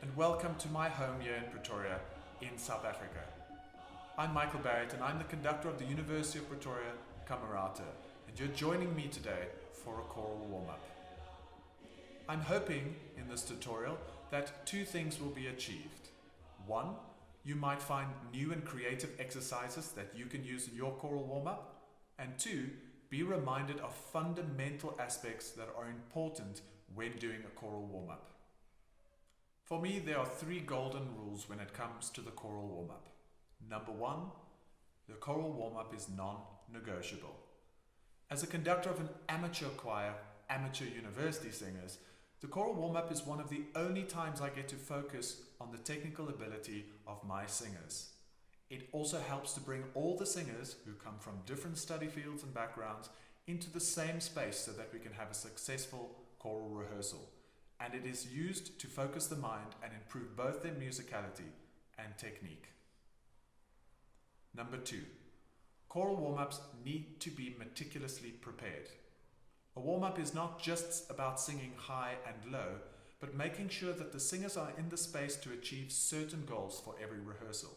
and welcome to my home here in Pretoria in South Africa. I'm Michael Barrett and I'm the conductor of the University of Pretoria, Camerata, and you're joining me today for a choral warm-up. I'm hoping in this tutorial that two things will be achieved. One, you might find new and creative exercises that you can use in your choral warm-up, and two, be reminded of fundamental aspects that are important when doing a choral warm-up. For me, there are three golden rules when it comes to the choral warm-up. Number one, the choral warm-up is non-negotiable. As a conductor of an amateur choir, amateur university singers, the choral warm-up is one of the only times I get to focus on the technical ability of my singers. It also helps to bring all the singers who come from different study fields and backgrounds into the same space so that we can have a successful choral rehearsal. And it is used to focus the mind and improve both their musicality and technique. Number two, choral warm-ups need to be meticulously prepared. A warm-up is not just about singing high and low, but making sure that the singers are in the space to achieve certain goals for every rehearsal.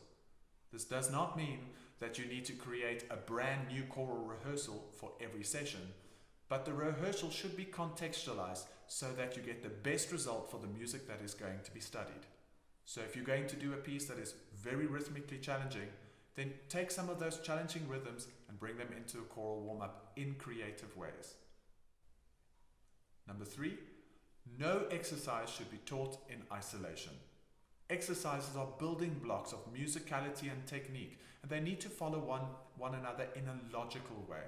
This does not mean that you need to create a brand new choral rehearsal for every session, but the rehearsal should be contextualized so that you get the best result for the music that is going to be studied. So if you're going to do a piece that is very rhythmically challenging, then take some of those challenging rhythms and bring them into a choral warm-up in creative ways. Number three, no exercise should be taught in isolation. Exercises are building blocks of musicality and technique, and they need to follow one another in a logical way.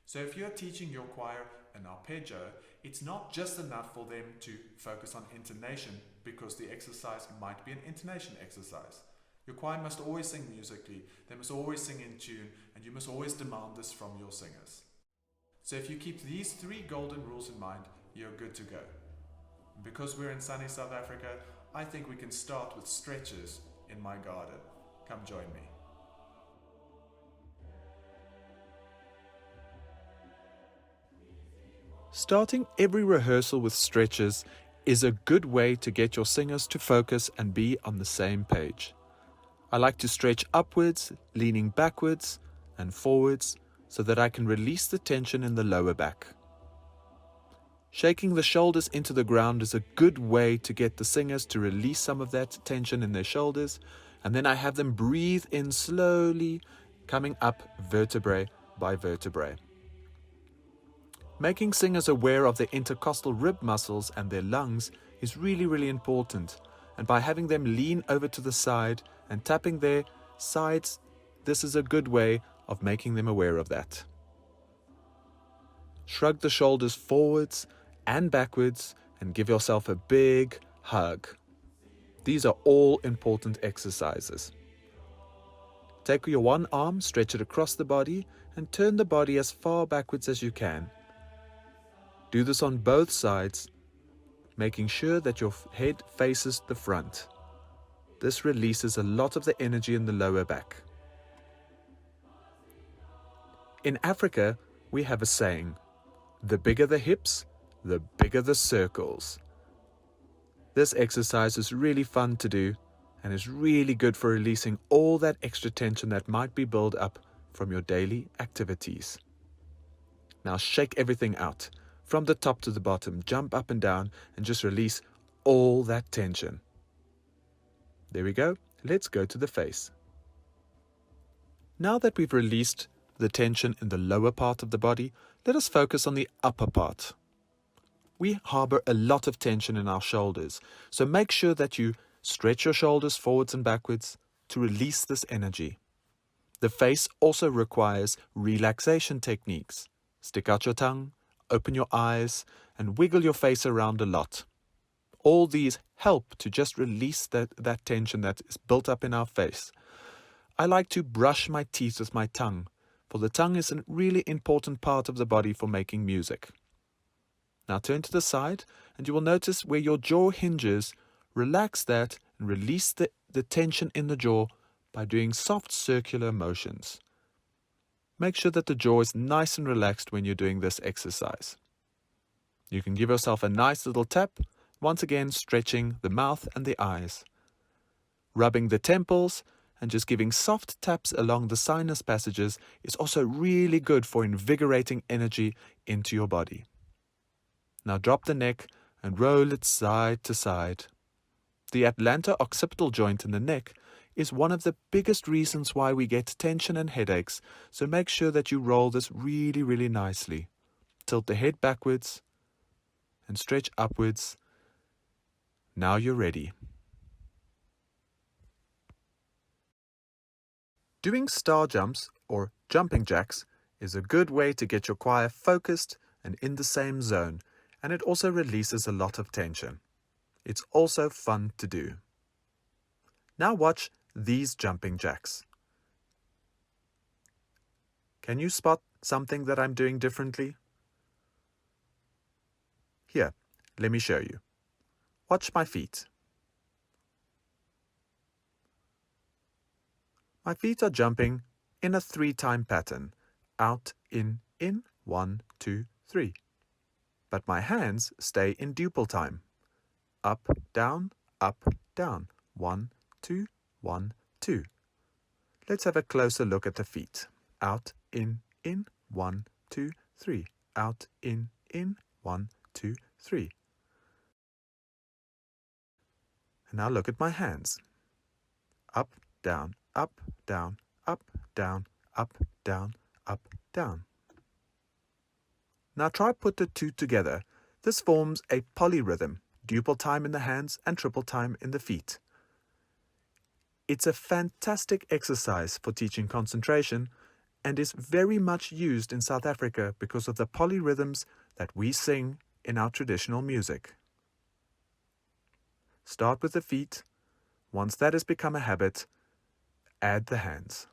So if you're teaching your choir an arpeggio, it's not just enough for them to focus on intonation because the exercise might be an intonation exercise. Your choir must always sing musically, they must always sing in tune, and you must always demand this from your singers. So if you keep these three golden rules in mind, you're good to go. And because we're in sunny South Africa, I think we can start with stretches in my garden. Come join me. Starting every rehearsal with stretches is a good way to get your singers to focus and be on the same page. I like to stretch upwards, leaning backwards and forwards so that I can release the tension in the lower back. Shaking the shoulders into the ground is a good way to get the singers to release some of that tension in their shoulders, and then I have them breathe in slowly, coming up vertebrae by vertebrae. Making singers aware of their intercostal rib muscles and their lungs is really important, and by having them lean over to the side and tapping their sides, this is a good way of making them aware of that. Shrug the shoulders forwards and backwards and give yourself a big hug. These are all important exercises. Take your one arm, stretch it across the body, and turn the body as far backwards as you can. Do this on both sides, making sure that your head faces the front. This releases a lot of the energy in the lower back. In Africa, we have a saying, the bigger the hips, the bigger the circles. This exercise is really fun to do and is really good for releasing all that extra tension that might be built up from your daily activities. Now shake everything out. From the top to the bottom, jump up and down and just release all that tension. There we go. Let's go to the face. Now that we've released the tension in the lower part of the body, let us focus on the upper part. We harbor a lot of tension in our shoulders, so make sure that you stretch your shoulders forwards and backwards to release this energy. The face also requires relaxation techniques. Stick out your tongue, open your eyes, and wiggle your face around a lot. All these help to just release that tension that is built up in our face. I like to brush my teeth with my tongue, for the tongue is a really important part of the body for making music. Now turn to the side and you will notice where your jaw hinges, relax that and release the tension in the jaw by doing soft circular motions. Make sure that the jaw is nice and relaxed when you're doing this exercise. You can give yourself a nice little tap once again stretching the mouth and the eyes, rubbing the temples and just giving soft taps along the sinus passages is also really good for invigorating energy into your body. Now drop the neck and roll it side to side. The atlanto occipital joint in the neck is one of the biggest reasons why we get tension and headaches, so make sure that you roll this really, really nicely. Tilt the head backwards and stretch upwards. Now you're ready. Doing star jumps or jumping jacks is a good way to get your choir focused and in the same zone, and it also releases a lot of tension. It's also fun to do. Now watch these jumping jacks. Can you spot something that I'm doing differently? Here, let me show you. Watch my feet. My feet are jumping in a 3-time pattern. Out, in, 1, 2, 3. But my hands stay in duple time. Up, down, 1, 2, 1, 2. Let's have a closer look at the feet. Out, in, 1, 2, 3. Out, in, 1, 2, 3. And now look at my hands. Up, down, up, down, up, down, up, down, up, down. Now try put the two together. This forms a polyrhythm, duple time in the hands and triple time in the feet. It's a fantastic exercise for teaching concentration and is very much used in South Africa because of the polyrhythms that we sing in our traditional music. Start with the feet. Once that has become a habit, add the hands.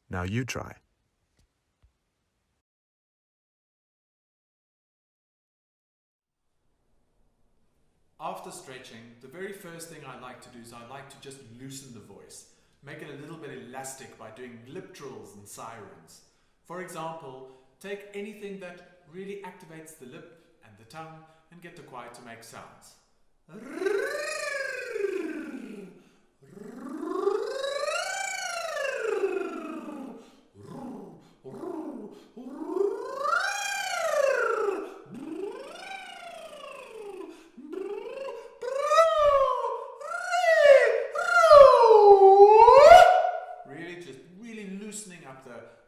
Now you try. After stretching, the very first thing I like to do is I like to just loosen the voice. Make it a little bit elastic by doing lip trills and sirens. For example, take anything that really activates the lip and the tongue and get the choir to make sounds.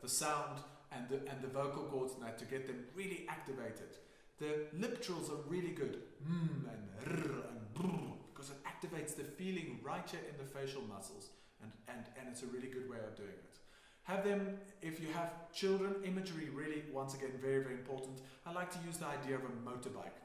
The sound and the vocal cords and that to get them really activated. The lip trills are really good. And r and brr, because it activates the feeling right here in the facial muscles and it's a really good way of doing it. Have them, if you have children, imagery really, once again, very, very important. I like to use the idea of a motorbike.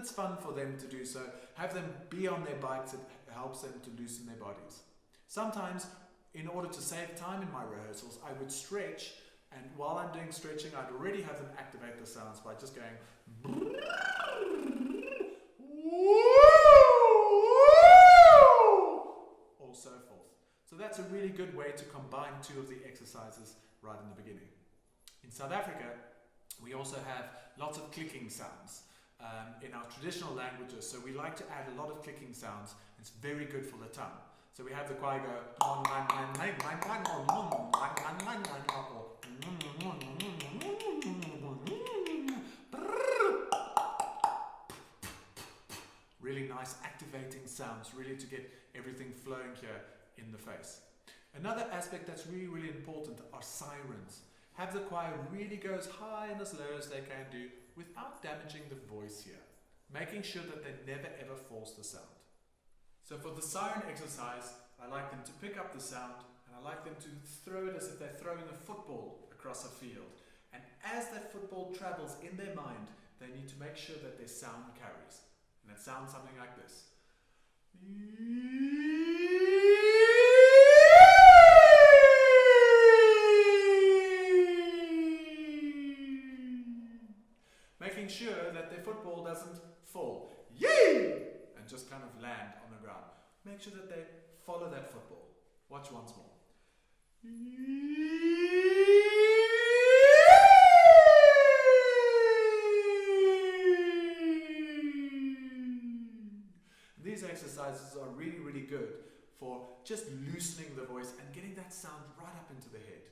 It's fun for them to do so. Have them be on their bikes, it helps them to loosen their bodies. Sometimes, in order to save time in my rehearsals, I would stretch, and while I'm doing stretching, I'd already have them activate the sounds by just going or so forth. So that's a really good way to combine two of the exercises right in the beginning. In South Africa, we also have lots of clicking sounds. In our traditional languages, so we like to add a lot of clicking sounds. It's very good for the tongue. So we have the choir go really nice activating sounds, really to get everything flowing here in the face. Another aspect that's really, really important are sirens. Have the choir really go as high and as low as they can do without damaging the voice here, making sure that they never ever force the sound. So for the siren exercise, I like them to pick up the sound and I like them to throw it as if they're throwing a football across a field. And as that football travels in their mind, they need to make sure that their sound carries. And it sounds something like this. Making sure that their football doesn't fall, yay, and just kind of land on the ground. Make sure that they follow that football. Watch once more. These exercises are really, really good for just loosening the voice and getting that sound right up into the head.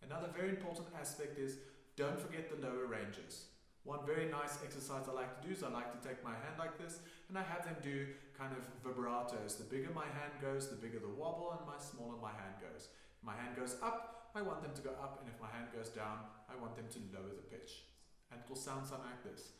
Another very important aspect is don't forget the lower ranges. One very nice exercise I like to do is I like to take my hand like this and I have them do kind of vibratos. The bigger my hand goes, the bigger the wobble, and the smaller my hand goes. If my hand goes up, I want them to go up, and if my hand goes down, I want them to lower the pitch. And it will sound something like this.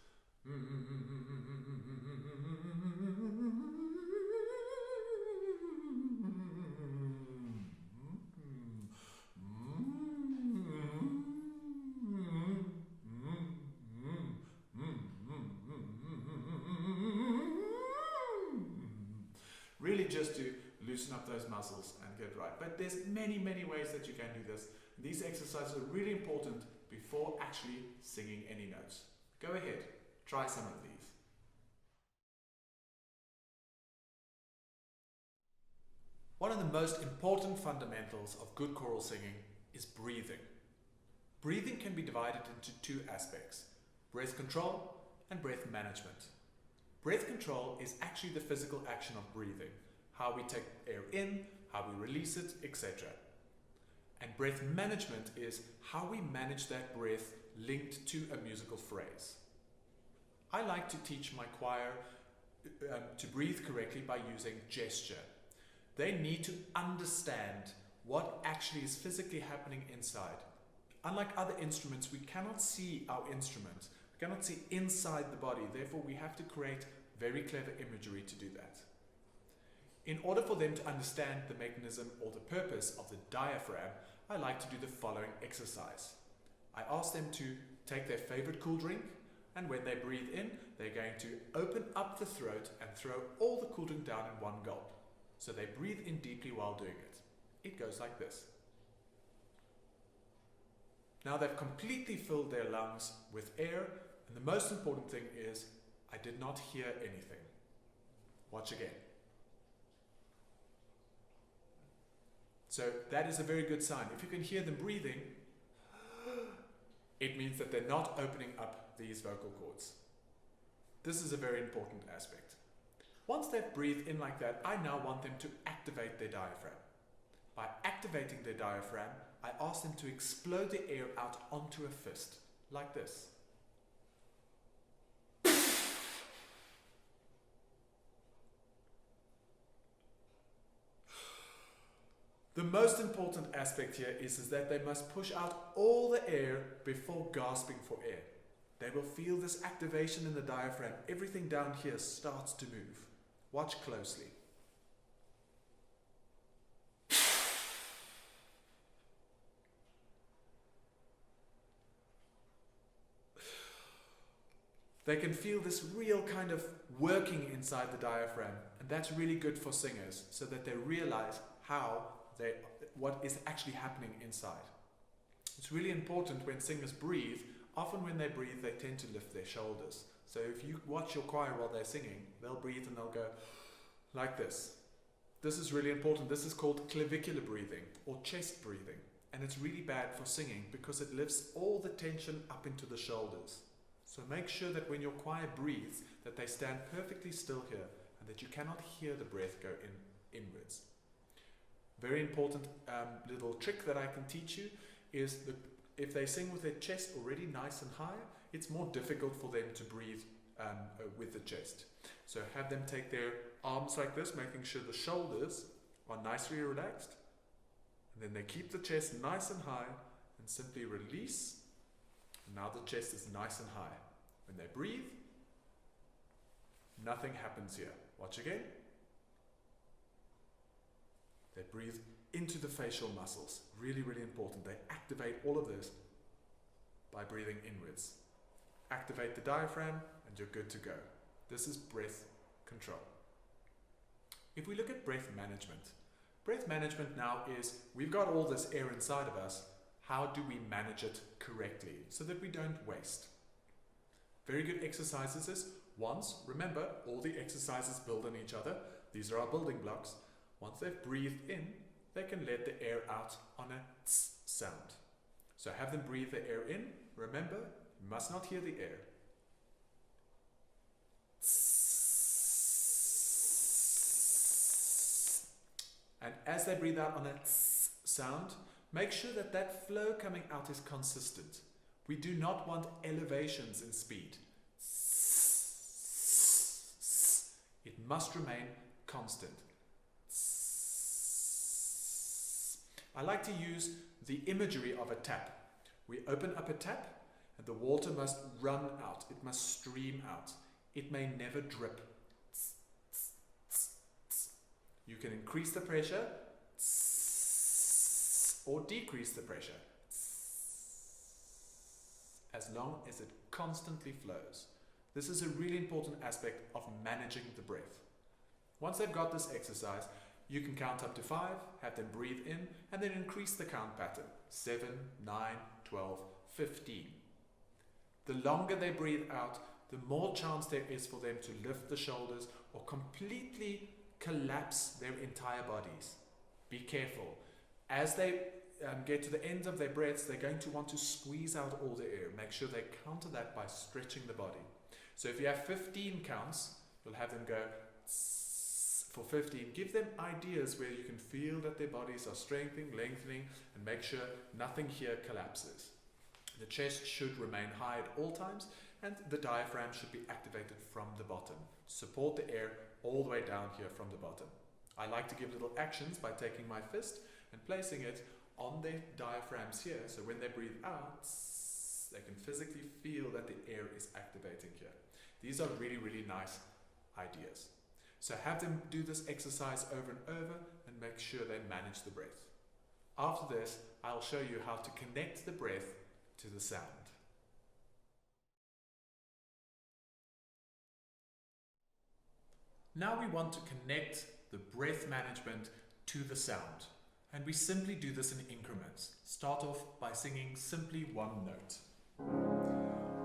Really just to loosen up those muscles and get right. But there's many, many ways that you can do this. These exercises are really important before actually singing any notes. Go ahead, try some of these. One of the most important fundamentals of good choral singing is breathing. Breathing can be divided into two aspects: breath control and breath management. Breath control is actually the physical action of breathing, how we take air in, how we release it, etc. And breath management is how we manage that breath linked to a musical phrase. I like to teach my choir to breathe correctly by using gesture. They need to understand what actually is physically happening inside. Unlike other instruments, we cannot see our instrument. We cannot see inside the body. Therefore, we have to create very clever imagery to do that. In order for them to understand the mechanism or the purpose of the diaphragm, I like to do the following exercise. I ask them to take their favorite cool drink, and when they breathe in, they're going to open up the throat and throw all the cool drink down in one gulp. So they breathe in deeply while doing it. It goes like this. Now they've completely filled their lungs with air, and the most important thing is, I did not hear anything. Watch again. So that is a very good sign. If you can hear them breathing, it means that they're not opening up these vocal cords. This is a very important aspect. Once they've breathed in like that, I now want them to activate their diaphragm. By activating their diaphragm, I ask them to explode the air out onto a fist, like this. The most important aspect here is that they must push out all the air before gasping for air. They will feel this activation in the diaphragm. Everything down here starts to move. Watch closely. They can feel this real kind of working inside the diaphragm, and that's really good for singers so that they realize what is actually happening inside. It's really important when singers breathe. Often when they breathe, they tend to lift their shoulders. So if you watch your choir while they're singing, they'll breathe and they'll go like this. This is really important. This is called clavicular breathing or chest breathing. And it's really bad for singing because it lifts all the tension up into the shoulders. So make sure that when your choir breathes, that they stand perfectly still here and that you cannot hear the breath go inwards. Very important little trick that I can teach you is if they sing with their chest already nice and high, it's more difficult for them to breathe with the chest. So have them take their arms like this, making sure the shoulders are nicely relaxed. And then they keep the chest nice and high and simply release. And now the chest is nice and high. When they breathe, nothing happens here. Watch again. They breathe into the facial muscles. Really, really important. They activate all of this by breathing inwards. Activate the diaphragm and you're good to go. This is breath control. If we look at breath management now is, we've got all this air inside of us. How do we manage it correctly so that we don't waste? Very good exercises is, once, remember, all the exercises build on each other. These are our building blocks. Once they've breathed in, they can let the air out on a tss sound. So have them breathe the air in. Remember, you must not hear the air. And as they breathe out on a tss sound, make sure that that flow coming out is consistent. We do not want elevations in speed. It must remain constant. I like to use the imagery of a tap. We open up a tap and the water must run out. It must stream out. It may never drip. You can increase the pressure or decrease the pressure as long as it constantly flows. This is a really important aspect of managing the breath. Once they've got this exercise, you can count up to 5, have them breathe in, and then increase the count pattern. 7, 9, 12, 15. The longer they breathe out, the more chance there is for them to lift the shoulders or completely collapse their entire bodies. Be careful. As they get to the ends of their breaths, they're going to want to squeeze out all the air. Make sure they counter that by stretching the body. So if you have 15 counts, you'll have them go for 15. Give them ideas where you can feel that their bodies are strengthening, lengthening, and make sure nothing here collapses. The chest should remain high at all times, and the diaphragm should be activated from the bottom. Support the air all the way down here from the bottom. I like to give little actions by taking my fist and placing it on their diaphragms here, so when they breathe out, they can physically feel that the air is activating here. These are really, really nice ideas. So have them do this exercise over and over and make sure they manage the breath. After this, I'll show you how to connect the breath to the sound. Now we want to connect the breath management to the sound. And we simply do this in increments. Start off by singing simply one note.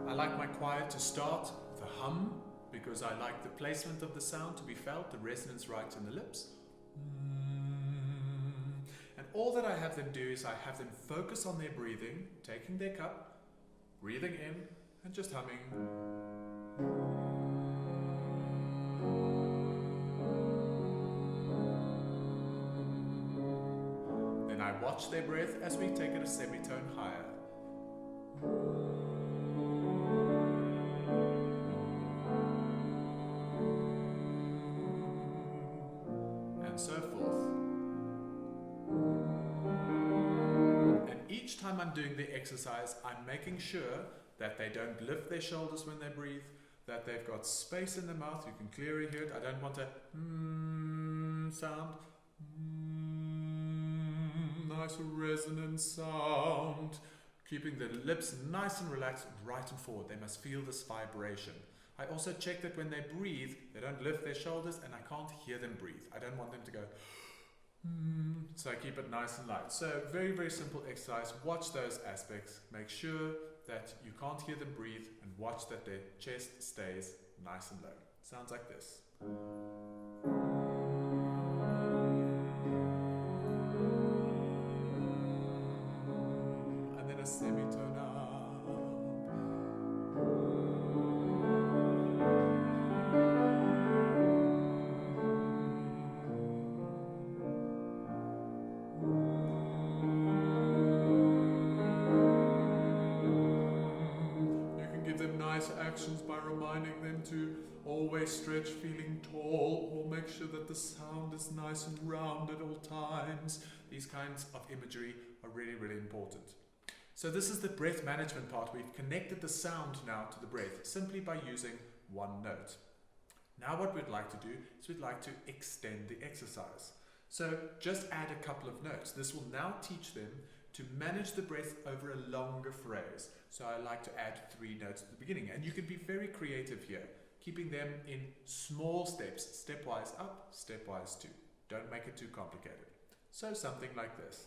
I like my choir to start with a hum, because I like the placement of the sound to be felt, the resonance right in the lips. And all that I have them do is I have them focus on their breathing, taking their cup, breathing in, and just humming. Then I watch their breath as we take it a semitone higher. So forth. And each time I'm doing the exercise, I'm making sure that they don't lift their shoulders when they breathe, that they've got space in the mouth. You can clearly hear it. I don't want a sound. Nice resonant sound. Keeping the lips nice and relaxed, right and forward. They must feel this vibration. I also check that when they breathe, they don't lift their shoulders and I can't hear them breathe. I don't want them to go, so I keep it nice and light. So very, very simple exercise. Watch those aspects. Make sure that you can't hear them breathe and watch that their chest stays nice and low. Sounds like this. And then a semitone up. Actions by reminding them to always stretch feeling tall, or make sure that the sound is nice and round at all times. These kinds of imagery are really, really important. So this is the breath management part. We've connected the sound now to the breath simply by using one note. Now what we'd like to do is we'd like to extend the exercise. So just add a couple of notes. This will now teach them to manage the breath over a longer phrase. So I like to add 3 notes at the beginning. And you can be very creative here, keeping them in small steps, stepwise up, stepwise 2. Don't make it too complicated. So something like this.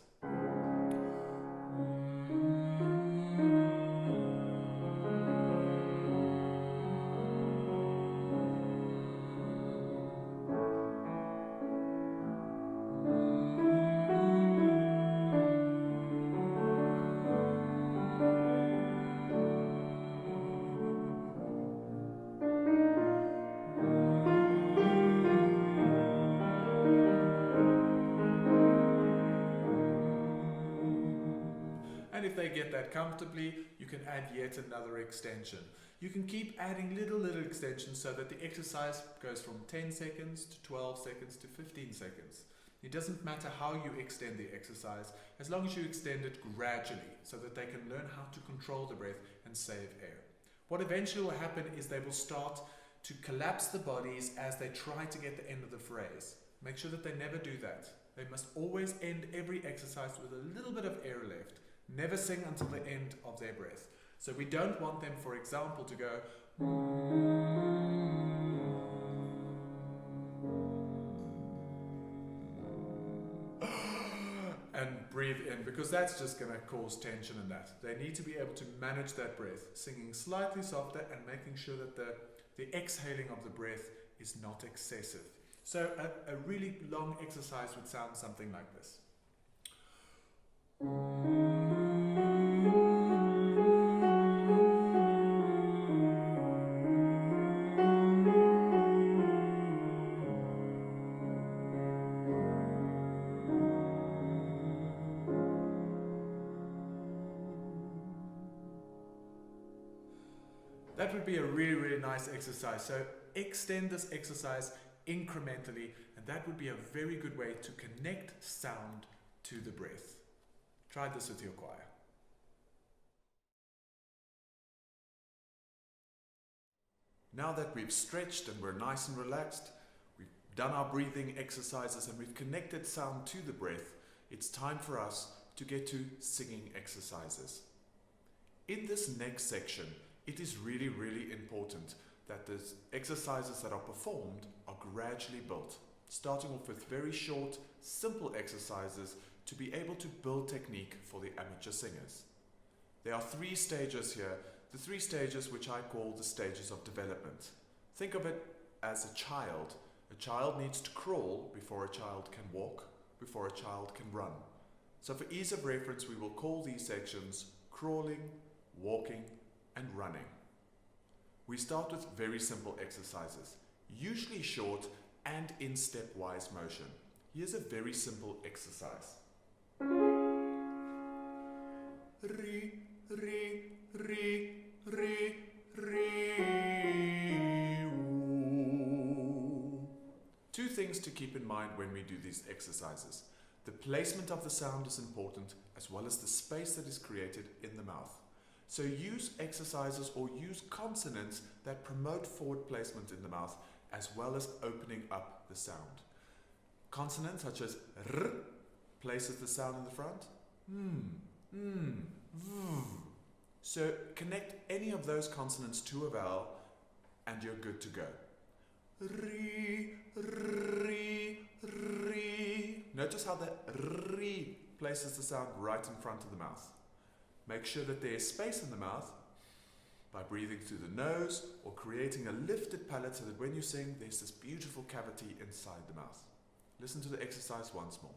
get that comfortably, you can add yet another extension. You can keep adding little extensions so that the exercise goes from 10 seconds to 12 seconds to 15 seconds. It doesn't matter how you extend the exercise, as long as you extend it gradually so that they can learn how to control the breath and save air. What eventually will happen is they will start to collapse the bodies as they try to get the end of the phrase. Make sure that they never do that. They must always end every exercise with a little bit of air left. Never sing until the end of their breath. So we don't want them, for example, to go and breathe in, because that's just going to cause tension in that. They need to be able to manage that breath, singing slightly softer and making sure that the exhaling of the breath is not excessive. So a really long exercise would sound something like this. That would be a really nice exercise. So extend this exercise incrementally, and that would be a very good way to connect sound to the breath. Try this with your choir. Now that we've stretched and we're nice and relaxed, we've done our breathing exercises and we've connected sound to the breath, it's time for us to get to singing exercises. In this next section, it is really important that the exercises that are performed are gradually built, starting off with very short, simple exercises to be able to build technique for the amateur singers. There are 3 stages here, the 3 stages which I call the stages of development. Think of it as a child. A child needs to crawl before a child can walk, before a child can run. So for ease of reference, we will call these sections crawling, walking, and running. We start with very simple exercises, usually short and in stepwise motion. Here's a very simple exercise. Re, re, re, re, re, ooh. 2 things to keep in mind when we do these exercises. The placement of the sound is important, as well as the space that is created in the mouth. So use exercises or use consonants that promote forward placement in the mouth, as well as opening up the sound. Consonants such as r places the sound in the front. V. So connect any of those consonants to a vowel and you're good to go. Re, re, re. Notice how the re places the sound right in front of the mouth. Make sure that there is space in the mouth by breathing through the nose or creating a lifted palate so that when you sing, there's this beautiful cavity inside the mouth. Listen to the exercise once more.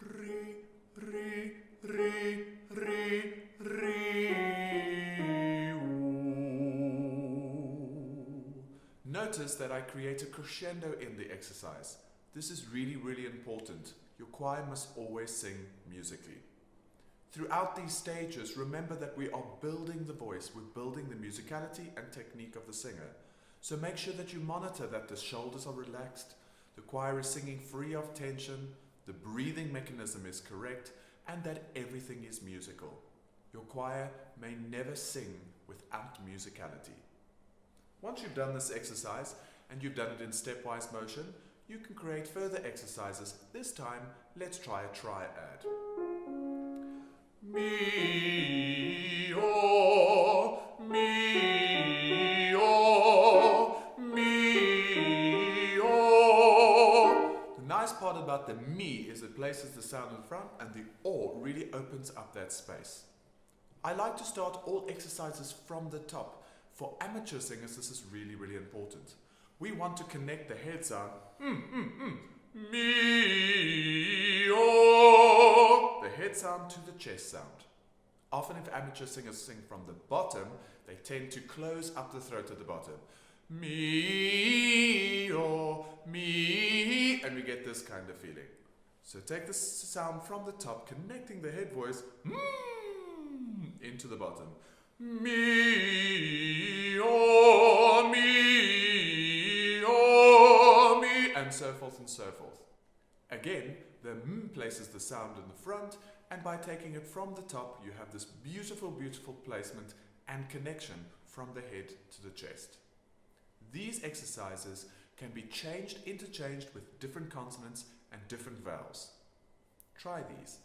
Re, re, re, re, re, ooh. Notice that I create a crescendo in the exercise. This is really important. Your choir must always sing musically. Throughout these stages, remember that we are building the voice, we're building the musicality and technique of the singer. So make sure that you monitor that the shoulders are relaxed, the choir is singing free of tension, the breathing mechanism is correct, and that everything is musical. Your choir may never sing without musicality. Once you've done this exercise, and you've done it in stepwise motion, you can create further exercises. This time, let's try a triad. Mi, o, mi, o, mi, o. The nice part about the mi is it places the sound in front, and the o really opens up that space. I like to start all exercises from the top. For amateur singers, this is really important. We want to connect the head sound, mi, o, the head sound to the chest sound. Often if amateur singers sing from the bottom, they tend to close up the throat at the bottom. Mi, o, mi, and we get this kind of feeling. So take the sound from the top, connecting the head voice into the bottom. Mi, oh, mi, oh, mi, and so forth and so forth. Again, the m places the sound in the front, and by taking it from the top, you have this beautiful, beautiful placement and connection from the head to the chest. These exercises can be interchanged with different consonants and different vowels. Try these.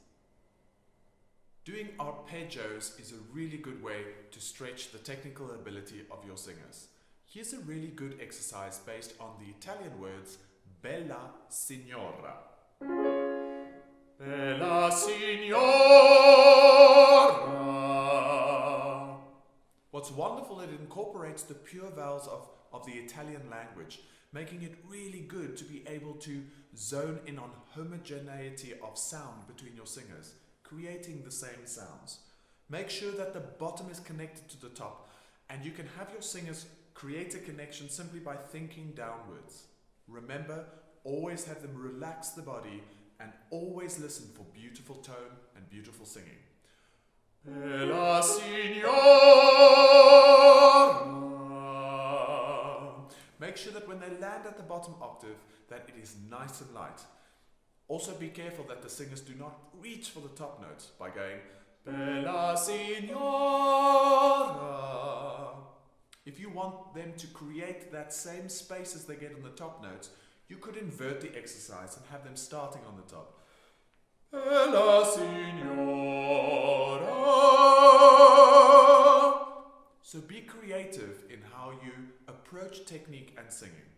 Doing arpeggios is a really good way to stretch the technical ability of your singers. Here's a really good exercise based on the Italian words bella signora. Bella signora. What's wonderful, it incorporates the pure vowels of the Italian language, making it really good to be able to zone in on homogeneity of sound between your singers, creating the same sounds. Make sure that the bottom is connected to the top, and you can have your singers create a connection simply by thinking downwards. Remember, always have them relax the body and always listen for beautiful tone and beautiful singing. Bella signora. Make sure that when they land at the bottom octave, that it is nice and light. Also be careful that the singers do not reach for the top notes by going Bella signora. If you want them to create that same space as they get on the top notes, you could invert the exercise and have them starting on the top. Bella signora. So be creative in how you approach technique and singing.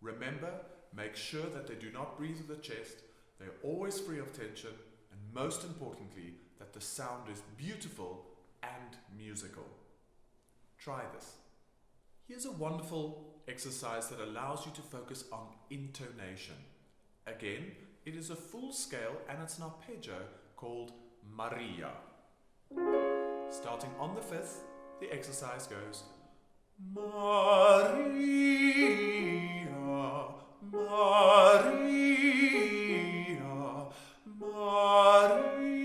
Remember, make sure that they do not breathe with the chest, they're always free of tension, and most importantly, that the sound is beautiful and musical. Try this. Here's a wonderful exercise that allows you to focus on intonation. Again, it is a full scale and it's an arpeggio called Maria. Starting on the fifth, the exercise goes Maria, Maria, Maria.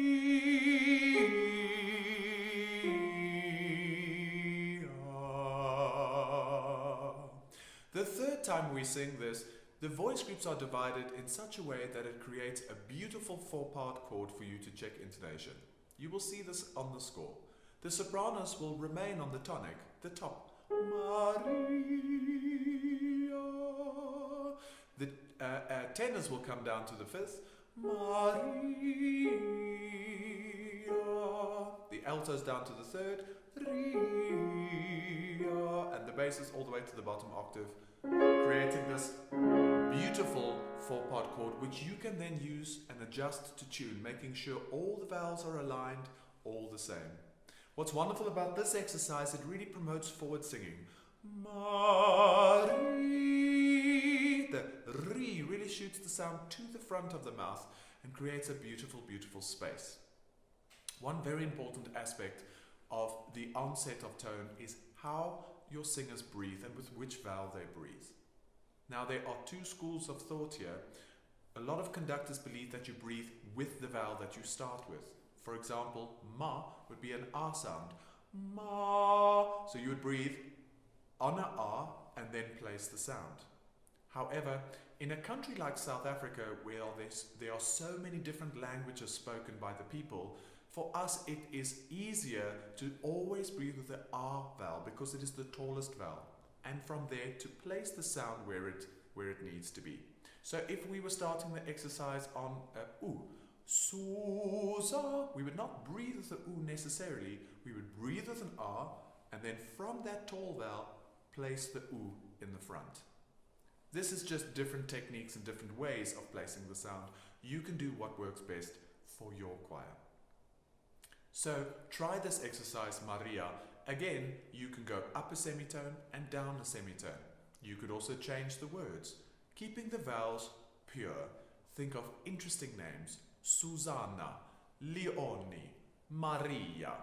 The third time we sing this, the voice groups are divided in such a way that it creates a beautiful 4-part chord for you to check intonation. You will see this on the score. The sopranos will remain on the tonic, the top. Maria. The tenors will come down to the fifth. Maria. The altos down to the third. Ria. And the basses all the way to the bottom octave, creating this beautiful 4-part chord which you can then use and adjust to tune, making sure all the vowels are aligned, all the same. What's wonderful about this exercise, it really promotes forward singing. Marie. The re really shoots the sound to the front of the mouth and creates a beautiful, beautiful space. One very important aspect of the onset of tone is how your singers breathe and with which vowel they breathe. Now there are two schools of thought here. A lot of conductors believe that you breathe with the vowel that you start with. For example, ma would be an R sound. Ma. So you would breathe on a R and then place the sound. However, in a country like South Africa, where there are so many different languages spoken by the people, for us it is easier to always breathe with the R vowel because it is the tallest vowel. And from there to place the sound where it needs to be. So if we were starting the exercise on a U, Susa, we would not breathe with the U necessarily, we would breathe with an R, and then from that tall vowel, place the U in the front. This is just different techniques and different ways of placing the sound. You can do what works best for your choir. So try this exercise, Maria. Again, you can go up a semitone and down a semitone. You could also change the words, keeping the vowels pure. Think of interesting names. Susanna, Leonie, Maria.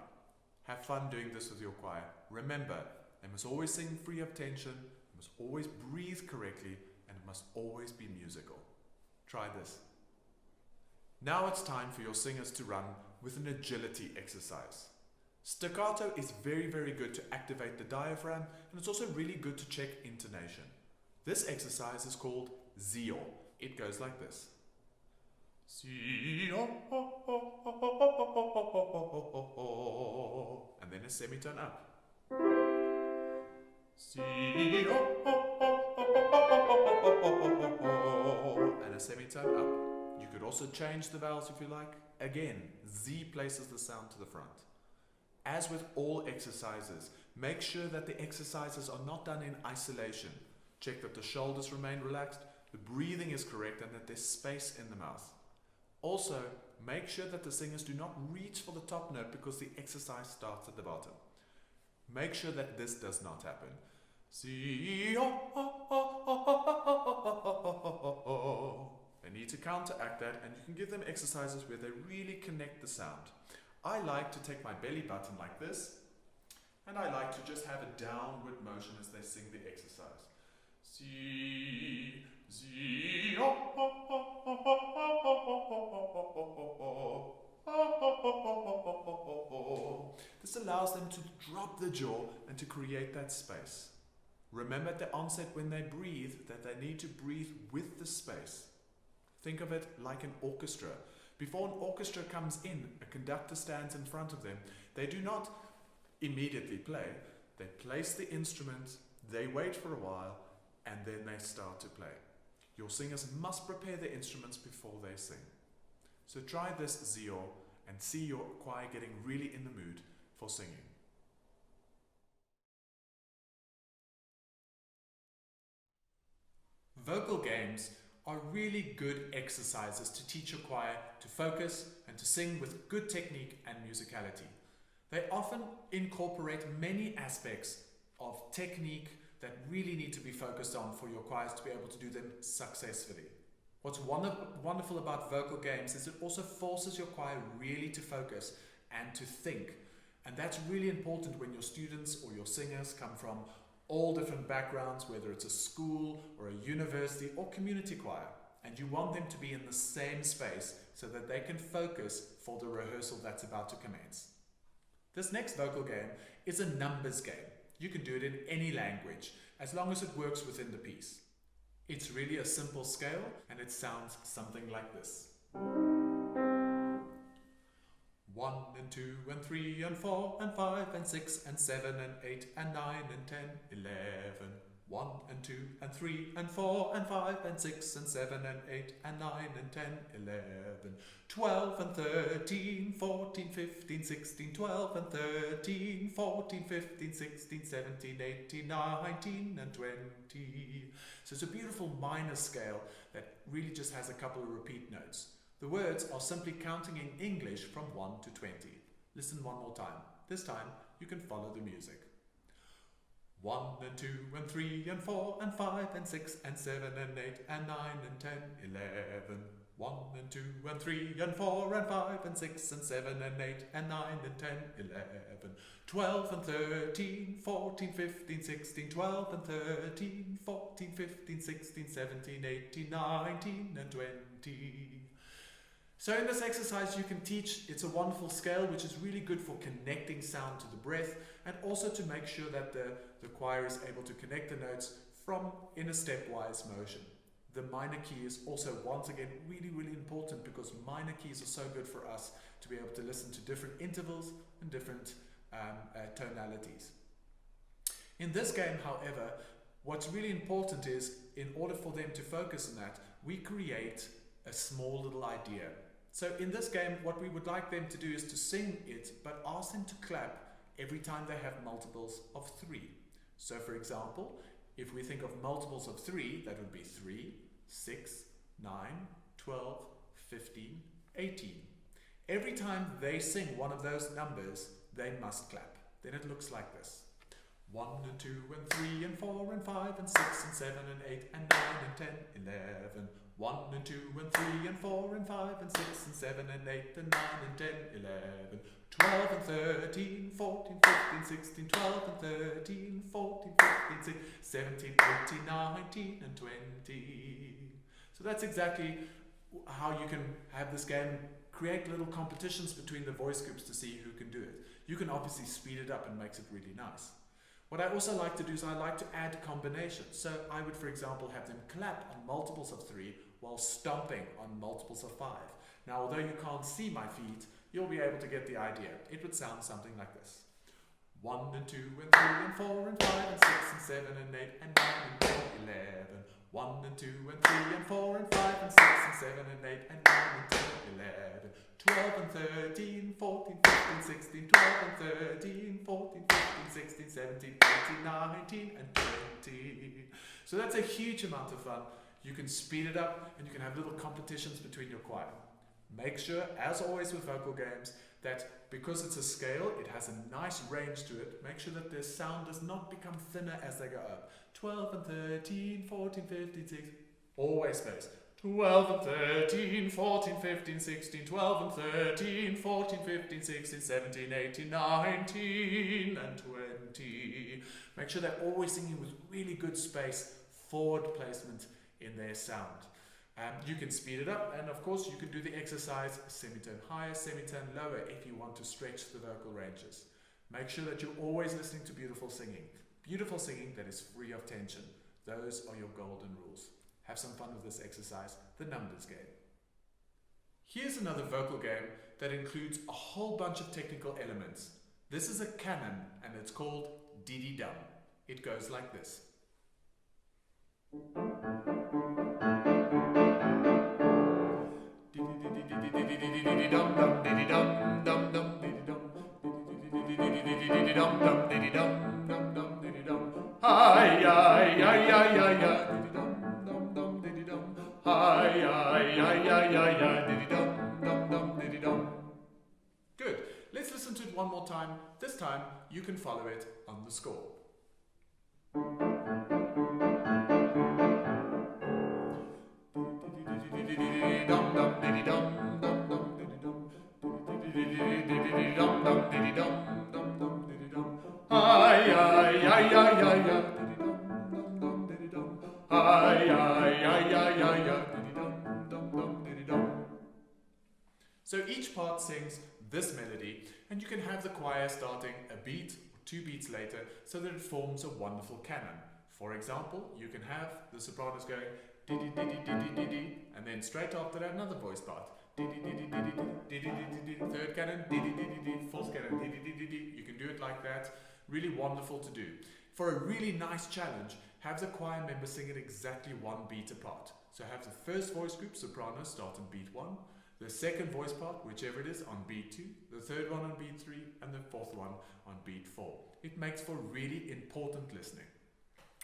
Have fun doing this with your choir. Remember, they must always sing free of tension, they must always breathe correctly, and it must always be musical. Try this. Now it's time for your singers to run with an agility exercise. Staccato is very, very good to activate the diaphragm, and it's also really good to check intonation. This exercise is called Zio. It goes like this. Zio, and then a semitone up. Zio, and a semitone up. You could also change the vowels if you like. Again, Z places the sound to the front. As with all exercises, make sure that the exercises are not done in isolation. Check that the shoulders remain relaxed, the breathing is correct, and that there's space in the mouth. Also, make sure that the singers do not reach for the top note because the exercise starts at the bottom. Make sure that this does not happen. They need to counteract that, and you can give them exercises where they really connect the sound. I like to take my belly button like this, and I like to just have a downward motion as they sing the exercise. This allows them to drop the jaw and to create that space. Remember at the onset when they breathe that they need to breathe with the space. Think of it like an orchestra. Before an orchestra comes in, a conductor stands in front of them. They do not immediately play. They place the instrument, they wait for a while, and then they start to play. Your singers must prepare their instruments before they sing. So try this Zio and see your choir getting really in the mood for singing. Vocal games are really good exercises to teach your choir to focus and to sing with good technique and musicality. They often incorporate many aspects of technique that really need to be focused on for your choirs to be able to do them successfully. What's wonderful about vocal games is it also forces your choir really to focus and to think. And that's really important when your students or your singers come from all different backgrounds, whether it's a school or a university or community choir, and you want them to be in the same space so that they can focus for the rehearsal that's about to commence. This next vocal game is a numbers game. You can do it in any language as long as it works within the piece. It's really a simple scale and it sounds something like this. 1 and 2 and 3 and 4 and 5 and 6 and 7 and 8 and 9 and 10, 11. 1 and 2 and 3 and 4 and 5 and 6 and 7 and 8 and 9 and 10, 11. 12 and 13, 14, 15, 16, 12 and 13, 14, 15, 16, 17, 18, 19 and 20. So it's a beautiful minor scale that really just has a couple of repeat notes. The words are simply counting in English from 1 to 20. Listen one more time. This time you can follow the music. 1 and 2 and 3 and 4 and 5 and 6 and 7 and 8 and 9 and 10, 11. 1 and 2 and 3 and 4 and 5 and 6 and 7 and 8 and 9 and 10, 11. 12 and 13, 14, 15, 16, 12 and 13, 14, 15, 16, 17, 18, 19 and 20. So in this exercise you can teach, it's a wonderful scale which is really good for connecting sound to the breath and also to make sure that the choir is able to connect the notes from in a stepwise motion. The minor key is also once again really, really important because minor keys are so good for us to be able to listen to different intervals and different tonalities. In this game, however, what's really important is in order for them to focus on that, we create a small little idea. So in this game, what we would like them to do is to sing it, but ask them to clap every time they have multiples of 3. So for example, if we think of multiples of 3, that would be 3, 6, 9, 12, 15, 18. Every time they sing one of those numbers, they must clap. Then it looks like this. 1 and 2 and 3 and 4 and 5 and 6 and 7 and 8 and 9 and 10, 11. 1 and 2 and 3 and 4 and 5 and 6 and 7 and 8 and 9 and 10, 11. 12 and 13, 14, 15, 16, 12 and 13, 14, 15, 16, 17, 18, 19 and 20. So that's exactly how you can have this game create little competitions between the voice groups to see who can do it. You can obviously speed it up and makes it really nice. What I also like to do is I like to add combinations. So I would, for example, have them clap on multiples of 3 while stomping on multiples of 5. Now, although you can't see my feet, you'll be able to get the idea. It would sound something like this. 1 and 2 and 3 and 4 and 5 and 6 and 7 and 8 and 9 and 10, 11. 1 and 2 and 3 and 4 and 5 and 6 and 7 and 8 and 9 and 10, 11. 12 and 13, 14, 15, 16, 12 and 13, 14, 15, 16, 17, 18, 19 and 20. So that's a huge amount of fun. You can speed it up and you can have little competitions between your choir. Make sure, as always with vocal games, that because it's a scale, it has a nice range to it. Make sure that the sound does not become thinner as they go up. 12 and 13, 14, 15, 16, always space. 12 and 13, 14, 15, 16, 12 and 13, 14, 15, 16, 17, 18, 19 and 20. Make sure they're always singing with really good space, forward placement in their sound. You can speed it up, and of course you can do the exercise semitone higher, semitone lower if you want to stretch the vocal ranges. Make sure that you're always listening to beautiful singing that is free of tension. Those are your golden rules. Have some fun with this exercise, the numbers game. Here's another vocal game that includes a whole bunch of technical elements. This is a canon and it's called dee-dee-dum. It goes like this. Good. Let's listen to it one more time. This time you can follow it on the score. So each part sings this melody, and you can have the choir starting a beat or 2 beats later so that it forms a wonderful canon. For example, you can have the sopranos going dee-dee-dee-dee-dee-dee-dee, and then straight after that another voice part. Dee-dee-dee-dee-dee-dee-dee-dee-dee-dee, third canon, dee-dee-dee-dee-dee, fourth canon, dee-dee-dee-dee-dee. You can do it like that. Really wonderful to do. For a really nice challenge, have the choir members sing it exactly 1 beat apart. So have the first voice group, soprano, start on beat 1, the second voice part, whichever it is, on beat 2, the third one on beat 3, and the fourth one on beat 4. It makes for really important listening.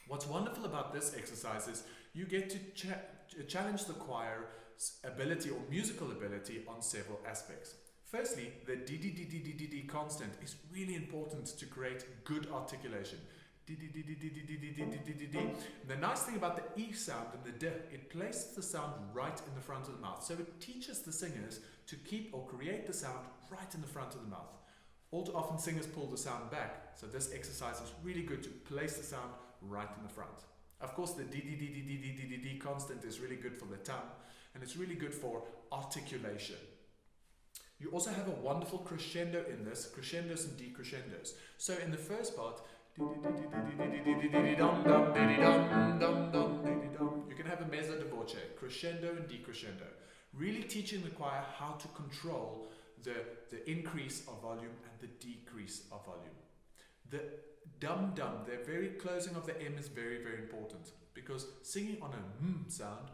What's wonderful about this exercise is you get to challenge the choir's ability or musical ability on several aspects. Firstly, the d-d-d-d-d-d-d constant is really important to create good articulation. The nice thing about the E sound and the D, it places the sound right in the front of the mouth. So it teaches the singers to keep or create the sound right in the front of the mouth. All too often singers pull the sound back, so this exercise is really good to place the sound right in the front. Of course, the d-d-d-d-d-d-d-d constant is really good for the tongue, and it's really good for articulation. You also have a wonderful crescendo in this, crescendos and decrescendos. So in the first part, you can have a mezzo di voce, crescendo and decrescendo, really teaching the choir how to control the increase of volume and the decrease of volume. The dum-dum, the very closing of the M is very, very important, because singing on a sound,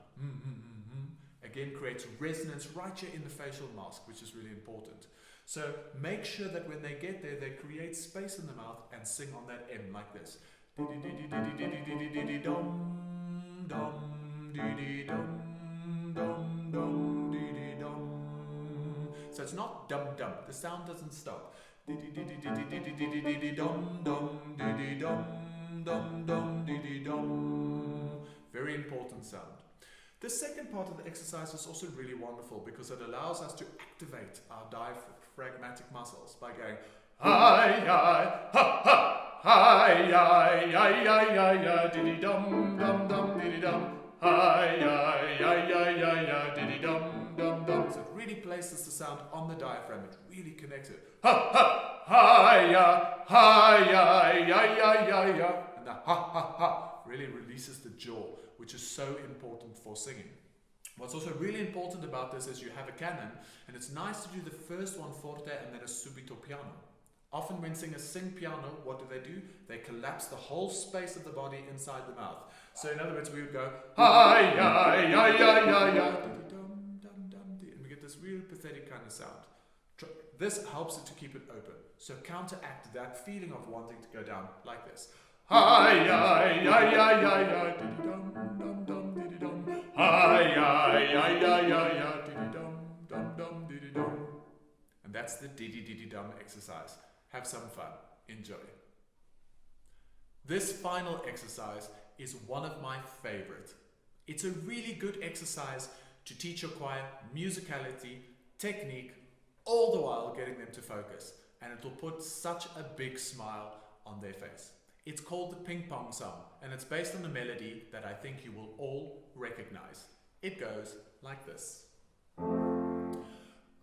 again creates resonance right here in the facial mask, which is really important. So make sure that when they get there, they create space in the mouth and sing on that M like this. So it's not dum-dum, the sound doesn't stop. Very important sound. The second part of the exercise is also really wonderful because it allows us to activate our diaphragmatic muscles by going hi, hi, ha, ha, hi, hi, hi, hi, hi, hi, diddy dum, dum, dum, diddy dum, hi, ya, ya, ya, ya, ya, diddy dum, dum, dum. So it really places the sound on the diaphragm. It really connects it. Ha, ha, hi, ya, ya, ya, ya, ya, ya. And the ha, ha, ha really releases the jaw, which is so important for singing. What's also really important about this is you have a canon, and it's nice to do the first one forte and then a subito piano. Often when singers sing piano, what do? They collapse the whole space of the body inside the mouth. So in other words, we would go, hi, ya, ya, ya, ya, ya, dum, dum, dum, and we get this real pathetic kind of sound. This helps it to keep it open. So counteract that feeling of wanting to go down like this. Hi, ya, ya, ya, ya, ya, dum, dum, dum, diddy dum. Hi, ya, ya, ya, ya, ya, diddy dum, dum, dum, diddy dum. And that's the diddy dum exercise. Have some fun. Enjoy. This final exercise is one of my favorite. It's a really good exercise to teach your choir musicality, technique, all the while getting them to focus. And it will put such a big smile on their face. It's called the Ping Pong song, and it's based on a melody that I think you will all recognize. It goes like this.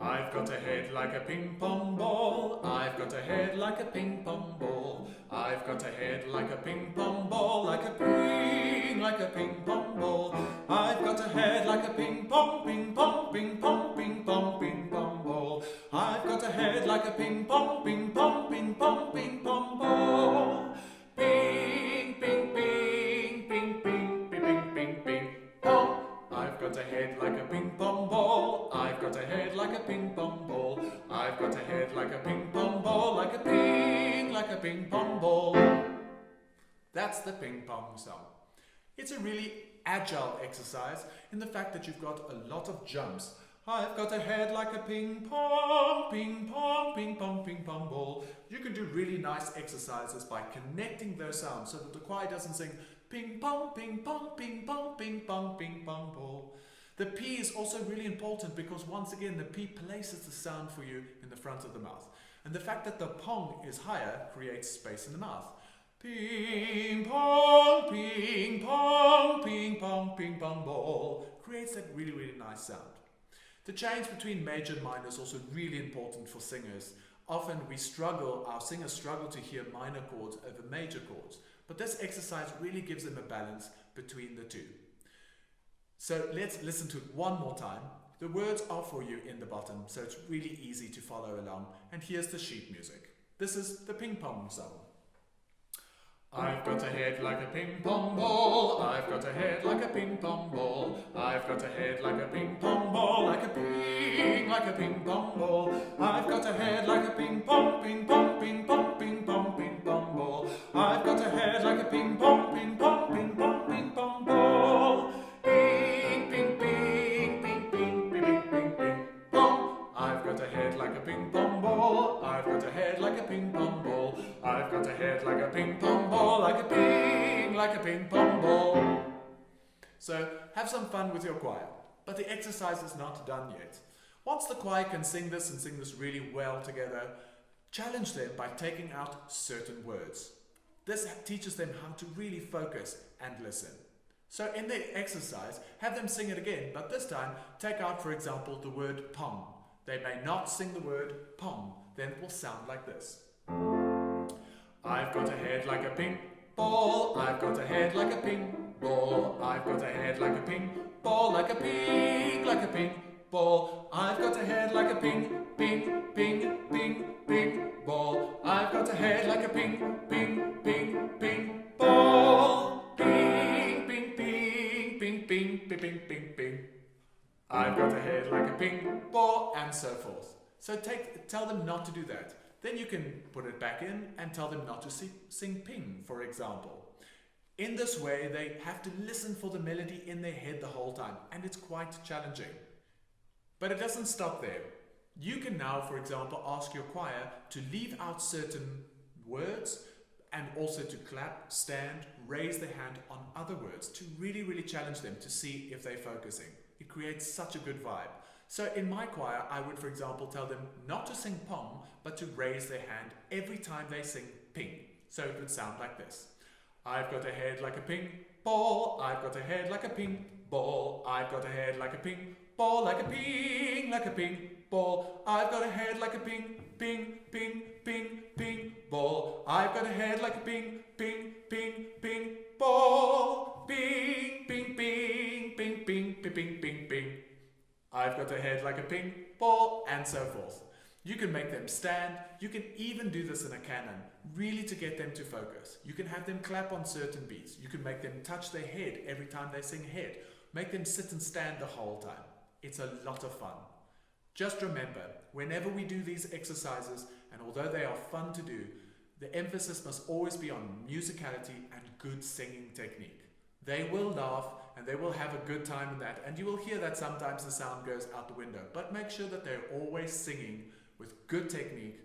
I've got a head like a ping pong ball. I've got a head like a ping pong ball. I've got a head like a ping pong ball, like a ping pong ball. I've got a head like a ping pong, ping pong, ping pong, ping pong, ping pong ball. I've got a head like a ping pong, ping pong, ping pong, ping pong ball. Ping, ping, ping, ping, ping, ping, ping, ping, ping, pong. I've got a head like a ping pong ball. I've got a head like a ping pong ball. I've got a head like a ping pong ball, like a ping pong ball. That's the ping pong song. It's a really agile exercise in the fact that you've got a lot of jumps. I've got a head like a ping pong, ping pong, ping pong, ping pong ball. You can do really nice exercises by connecting those sounds so that the choir doesn't sing ping pong, ping pong, ping pong, ping pong, ping pong ball. The P is also really important because once again the P places the sound for you in the front of the mouth. And the fact that the pong is higher creates space in the mouth. Ping pong, ping pong, ping pong, ping pong ball creates that really, really nice sound. The change between major and minor is also really important for singers. Often our singers struggle to hear minor chords over major chords, but this exercise really gives them a balance between the two. So let's listen to it one more time. The words are for you in the bottom, so it's really easy to follow along. And here's the sheet music. This is the ping pong song. I've got a head like a ping pong ball. I've got a head like a ping pong ball. I've got a head like a ping pong ball, like a ping pong ball. I've got a head like a ping pong, ping pong, ping pong, ping pong, ping pong ball. I've got a head like a ping pong, ping pong, ping pong, ping pong ball. Ping, ping, ping, ping, ping, ping, ping, ping, pong. I've got a head like a ping pong ball. I've got a head like a ping pong ball. I've got a head like a ping pong ball, like a ping pong ball. So have some fun with your choir, but the exercise is not done yet. Once the choir can sing this and sing this really well together, challenge them by taking out certain words. This teaches them how to really focus and listen. So in the exercise, have them sing it again, but this time take out, for example, the word Pong. They may not sing the word Pong, then it will sound like this. I've got a head like a ping ball. I've got a head like a ping ball. I've got a head like a ping ball, like a ping ball. I've got a head like a ping, ping, ping, ping, ping ball. I've got a head like a ping, ping, ping, ping ball. Ping, ping, ping, ping, ping, ping, ping, ping, ping. I've got a head like a ping ball, and so forth. So tell them not to do that. Then you can put it back in and tell them not to sing ping, for example. In this way, they have to listen for the melody in their head the whole time, and it's quite challenging. But it doesn't stop there. You can now, for example, ask your choir to leave out certain words and also to clap, stand, raise their hand on other words to really, really challenge them to see if they're focusing. It creates such a good vibe. So in my choir, I would, for example, tell them not to sing Pong, but to raise their hand every time they sing ping. So it would sound like this. I've got a head like a ping ball. I've got a head like a ping ball. I've got a head like a ping ball, like a ping ball. I've got a head like a ping ball. I've got a head like a ping ball. Ping. I've got a head like a ping ball, and so forth. You can make them stand. You can even do this in a canon, really to get them to focus. You can have them clap on certain beats. You can make them touch their head every time they sing head. Make them sit and stand the whole time. It's a lot of fun. Just remember, whenever we do these exercises, and although they are fun to do, the emphasis must always be on musicality and good singing technique. They will laugh and they will have a good time in that, and you will hear that sometimes the sound goes out the window, but make sure that they're always singing with good technique,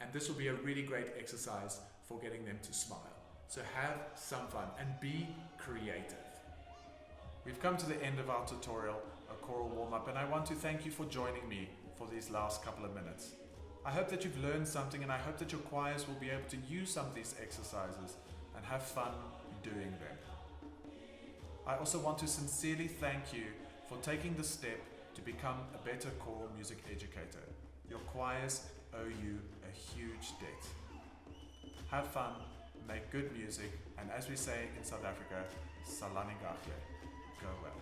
and this will be a really great exercise for getting them to smile. So have some fun and be creative. We've come to the end of our tutorial, a choral warm-up, and I want to thank you for joining me for these last couple of minutes. I hope that you've learned something, and I hope that your choirs will be able to use some of these exercises and have fun doing them. I also want to sincerely thank you for taking the step to become a better choral music educator. Your choirs owe you a huge debt. Have fun, make good music, and as we say in South Africa, salani gahle. Go well.